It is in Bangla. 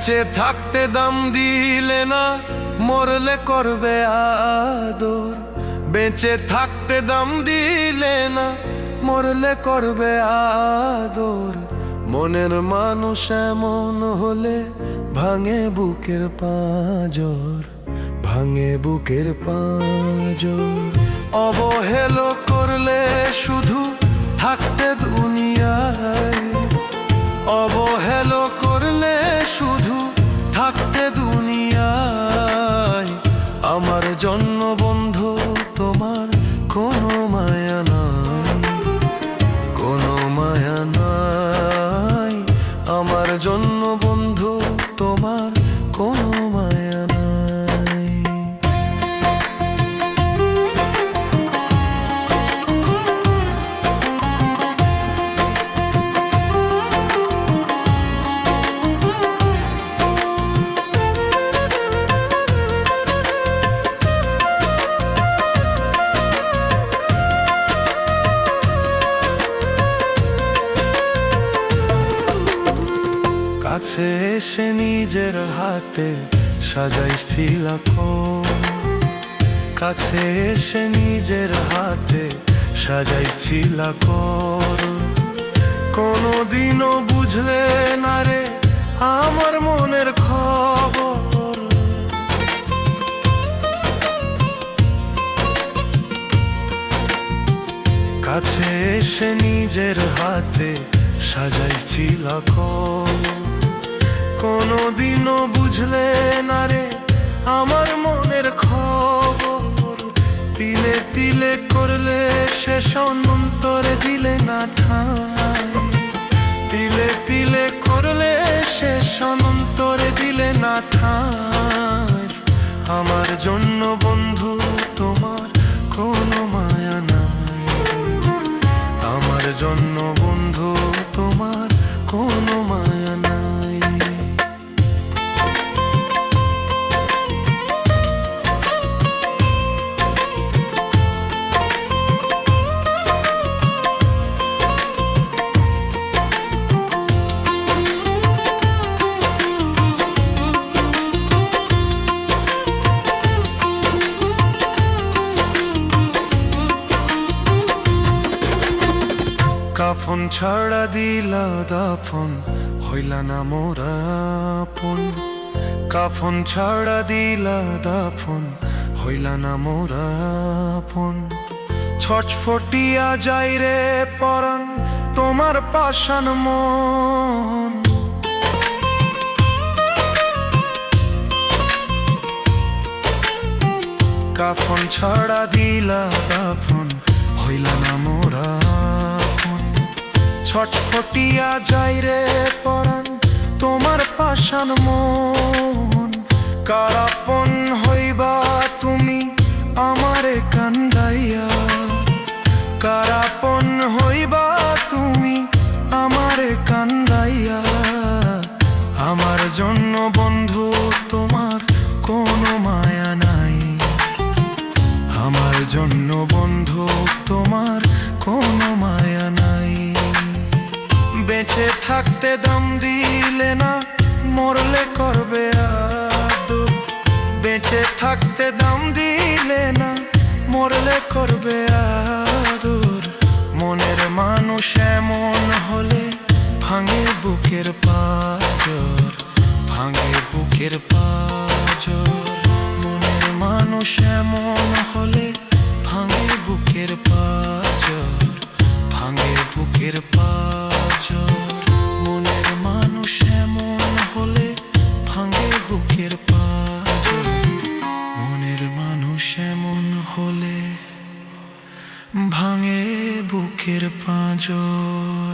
বেঁচে থাকতে দাম দিলে না, মরলে করবে আদর। বেঁচে থাকতে দাম দিলে না, মরলে করবে আদর। মনের মানুষ এমন হলে ভাঙে বুকের পাঁজর, ভাঙে বুকের পাঁজর। অবহেল করলে শুধু থাকতে দুনিয়ায়, অবহেল করলে শুধু থাকতে দুনিয়ায়। আমার জন্য বন্ধু তোমার কোনো মায়া নাই, কোনো মায়া নাই। আমার জন্য বন্ধু তোমার কোনো মায়া নাই। কাছে এসে নিজের হাতে সাজাইছিল কোণ, কাছে এসে নিজের হাতে সাজাইছিল কোণ। কোনোদিনও বুঝলে না রে আমার মনের খবর। কাছে এসে নিজের হাতে সাজাইছিল কোণ। কোনোদিনও বুঝলে না রে আমার মনের খবর। তিলে তিলে করলে শেষ অন্তরে দিলে না ঠাঁই, তিলে তিলে করলে শেষ অন্তরে দিলে না ঠাঁই। আমার জন্য বন্ধু তোমার কোনো মায়া নাই, আমার জন্য বন্ধু তোমার কোনো মায়া নাই। কাফন ছাড়া দিলা দাফন হইলা না মোরা আপন। কাফন ছাড়া দিলা দাফন হইলা না মোরা আপন। ছটফটিয়া যাই রে পরাণ তোমার পাষাণ মন। কাফন ছাড়া দিলা দাফন হইলা না মোরা আপন। ছটফটিয়া যাই রে পরাণ তোমার পাষাণ মন। কারাপন হইবা তুমি আমারে কান্দাইয়া, কারাপন হইবা তুমি আমারে কান্দাইয়া। আমার জন্য বন্ধু তোমার কোনো মায়া নাই, আমার জন্য বন্ধু তোমার কোনো মায়া নাই। বেঁচে থাকতে দাম দিলে না, মরলে করবে আদর। বেঁচে থাকতে দাম দিলে না, মরলে করবে আদর। মনের মানুষ এমন হলে ভাঙে বুকের পাঁজর, ভাঙে বুকের পাঁজর। মনের মানুষ এমন হলে ভাঙে বুকের পাঁজর, ভাঙে বুকের পাঁজর। মনের মানুষ এমন হলে ভাঙে বুকের পাঁজর, মনের মানুষ এমন হলে ভাঙে বুকের পাঁজর।